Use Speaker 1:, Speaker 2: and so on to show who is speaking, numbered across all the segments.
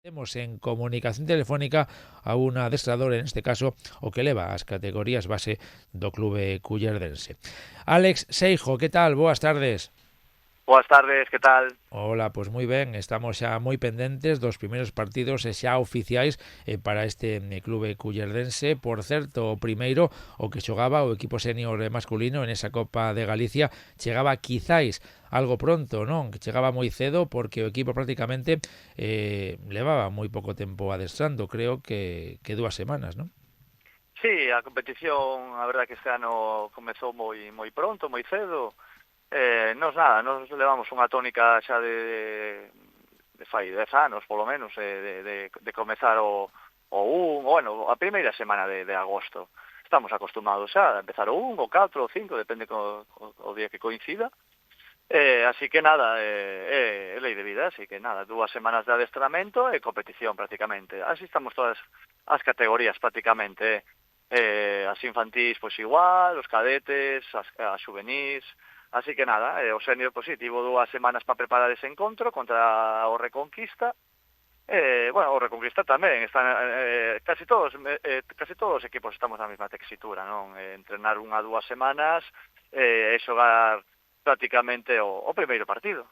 Speaker 1: Temos en comunicación telefónica a un adestrador, en este caso, o que leva as categorías base do clube cullerdense. Álex Seijo, que tal? Boas tardes.
Speaker 2: Boas tardes, que tal?
Speaker 1: Hola, pois moi ben, estamos xa moi pendentes dos primeiros partidos e xa oficiais para este clube cullerdense. Por certo, o primeiro, o que xogaba o equipo senior masculino en esa Copa de Galicia, chegaba quizáis algo pronto, non? Que chegaba moi cedo porque o equipo prácticamente levaba moi pouco tempo adestrando, creo que 2 semanas, non?
Speaker 2: Sí, a competición, a verdad que este ano comezou moi pronto, moi cedo. Nos levamos unha tónica xa de fai 10 anos, polo menos, de comezar bueno, a primeira semana de agosto. Estamos acostumados xa a empezar o 1, o 4, o 5, depende o día que coincida. Así que nada, é lei de vida, así que nada, 2 semanas de adestramento e competición prácticamente. Así estamos todas as categorías prácticamente, as infantís pois igual, os cadetes, as juvenís, así que nada, o senior positivo 2 semanas para preparar ese encontro contra o Reconquista. Bueno, o Reconquista tamén, están casi todos os equipos estamos na mesma textura, non? Entrenar 1 a 2 semanas e xogar prácticamente o primeiro partido.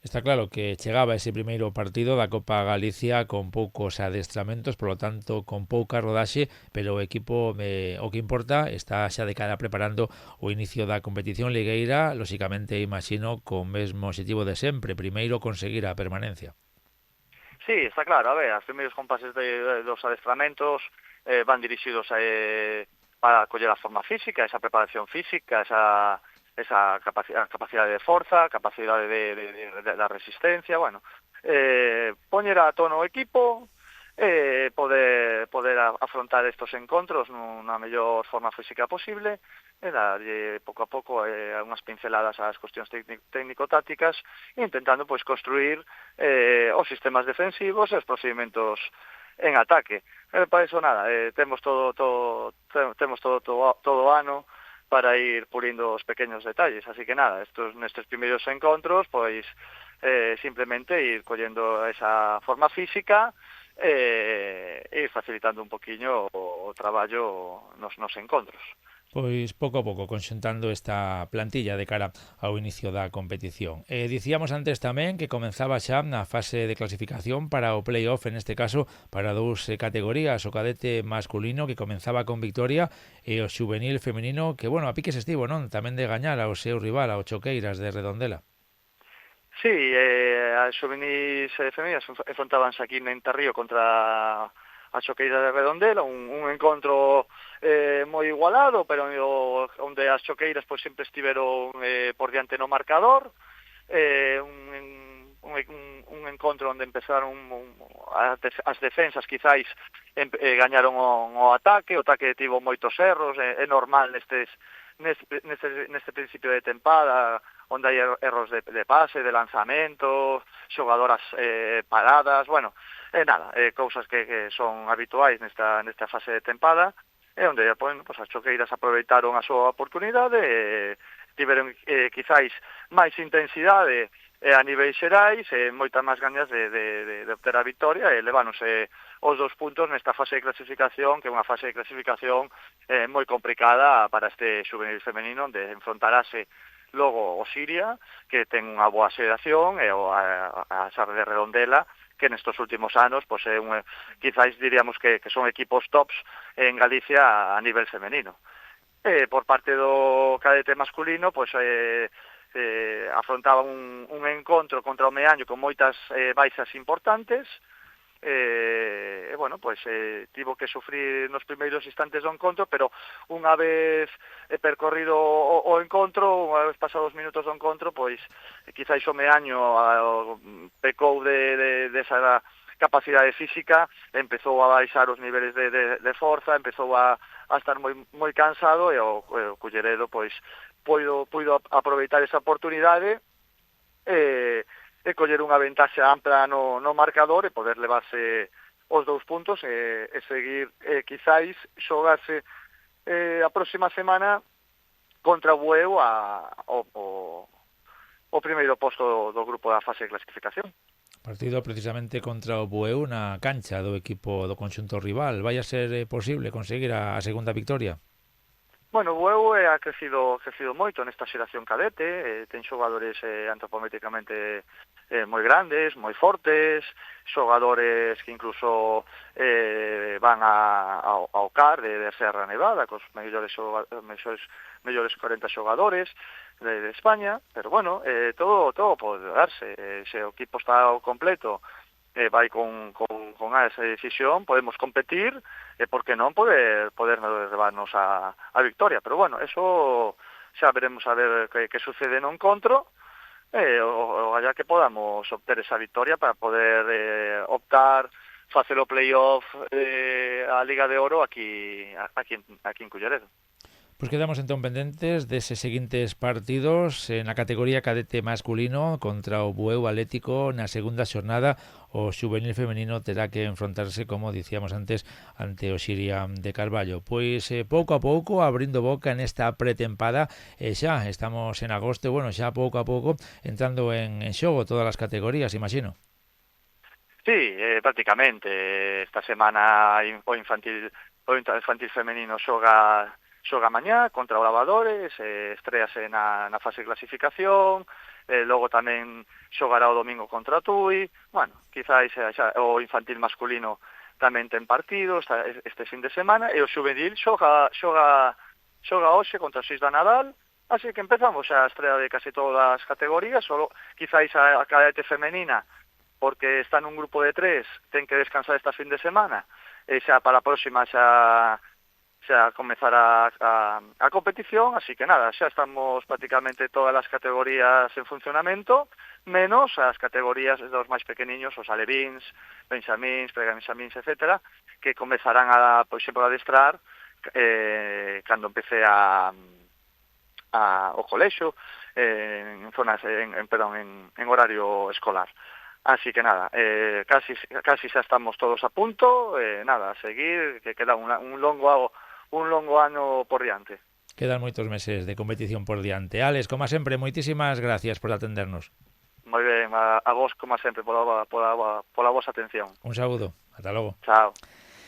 Speaker 1: Está claro que chegaba ese primeiro partido da Copa Galicia con poucos adestramentos, polo tanto, con pouca rodaxe, pero o equipo, o que importa, está xa de cara preparando o inicio da competición ligueira, lóxicamente, imagino, con o mesmo objetivo de sempre, primeiro conseguir a permanencia.
Speaker 2: Sí, está claro, a ver, os primeiros compases dos adestramentos van dirixidos para coller a forma física, esa preparación física, esa capacidade de forza, capacidade da resistencia, bueno, poñer a tono o equipo, poder afrontar estos encontros nunha mellor forma física posible, e darlle pouco a pouco unhas pinceladas ás cuestións técnico-tácticas, intentando pois construir os sistemas defensivos e os procedimentos en ataque. Para iso nada, temos todo o ano para ir pulindo os pequenos detalles, así que nada, nestes primeiros encontros, pois simplemente ir collendo esa forma física e ir facilitando un poquiño o traballo nos encontros.
Speaker 1: Pois pouco a pouco conxuntando esta plantilla de cara ao inicio da competición. Dicíamos antes tamén que comenzaba xa na fase de clasificación para o play-off, en este caso para dous categorías, o cadete masculino que comenzaba con victoria e o xuvenil femenino que, bueno, a piques estivo, non? Tamén de gañar ao seu rival, ao Choqueiras de Redondela.
Speaker 2: Sí, as xuvenis femeninas enfrontábanse aquí en Tarrío contra a Choqueira de Redondela, un encontro moi igualado, pero onde as Choqueiras pois sempre estiveron por diante no marcador, un encontro onde empezaron as defensas quizáis gañaron o ataque, o ataque tivo moitos erros, é normal neste principio de tempada, onde hai erros de pase, de lanzamento, xogadoras paradas, bueno, cousas que son habituais nesta fase de tempada, e onde pues, as choqueiras aproveitaron a súa oportunidade e tiveron quizáis máis intensidade a niveis xerais e moitas máis gañas de obter a victoria e leváronse os 2 puntos nesta fase de clasificación, que é unha fase de clasificación moi complicada para este juvenil femenino, onde enfrontarase logo o Siria, que ten unha boa xeración, e a Sarre de Redondela, que nestos últimos anos pois quizáis diríamos que son equipos tops en Galicia a nivel femenino. Por parte do cadete masculino, pois afrontaba un encontro contra o Meaño con moitas baixas importantes, bueno, pois tivo que sufrir nos primeiros instantes do encontro, pero unha vez percorrido o encontro, unha vez pasados os minutos do encontro, pois quizáis o Meaño pecou desa capacidade física, empezou a baixar os niveles de forza, empezou a estar moi cansado, e o Culleredo pois puido aproveitar esa oportunidade e coller unha ventaxe ampla no marcador e poder levarse os 2 puntos e seguir quizáis xogarse a próxima semana contra o Bueu o primeiro posto do grupo da fase de clasificación.
Speaker 1: Partido precisamente contra o Bueu na cancha do equipo do conxunto rival. Vai a ser posible conseguir a segunda victoria?
Speaker 2: Bueno, o Bueu ha crecido moito nesta xeración cadete, ten xogadores antropométricamente moi grandes, moi fortes, xogadores que incluso van ao CAR de Serra Nevada, cos mellores 40 xogadores de España, pero bueno, todo pode darse. Se o equipo está ao completo, vai con esa decisión, podemos competir, e por que non poder levarnos a victoria, pero bueno, eso xa veremos a ver que sucede no encontro, o allá que podamos obter esa victoria para poder optar, facer o playoff a Liga de Oro aquí en Culleredo.
Speaker 1: Pois quedamos entón pendentes deses seguintes partidos na categoría cadete masculino contra o Bueu Atlético na segunda xornada. O xuvenil femenino terá que enfrontarse, como dicíamos antes, ante o Xiria de Carballo. Pois pouco a pouco, abrindo boca nesta pretempada, xa estamos en agosto, bueno, xa pouco a pouco entrando en xogo todas as categorías, imagino.
Speaker 2: Sí, prácticamente. Esta semana o infantil femenino xoga mañá contra o Lavadores, estrease na fase de clasificación, logo tamén xogará o domingo contra o Tui. Bueno, quizáis o infantil masculino tamén ten partido este fin de semana, e o xuvenil xoga hoxe contra o 6 da Nadal, así que empezamos a estrea de case todas as categorías. Solo quizáis a cadete femenina, porque está nun grupo de 3, ten que descansar esta fin de semana, e xa para a próxima xa comezará a competición, así que nada, xa estamos prácticamente todas as categorías en funcionamento, menos as categorías dos máis pequeniños, os alevíns, benxamíns, prebenxamíns, etcétera, que comezarán por exemplo, a adestrar cando empece o colexo, en horario escolar. Así que nada, casi xa estamos todos a punto, nada, a seguir, que queda un longo ano por diante.
Speaker 1: Quedan moitos meses de competición por diante. Alex, como sempre, moitísimas gracias por atendernos.
Speaker 2: Moi ben, a vos, como sempre, pola vosa atención.
Speaker 1: Un saúdo, ata logo.
Speaker 2: Chao.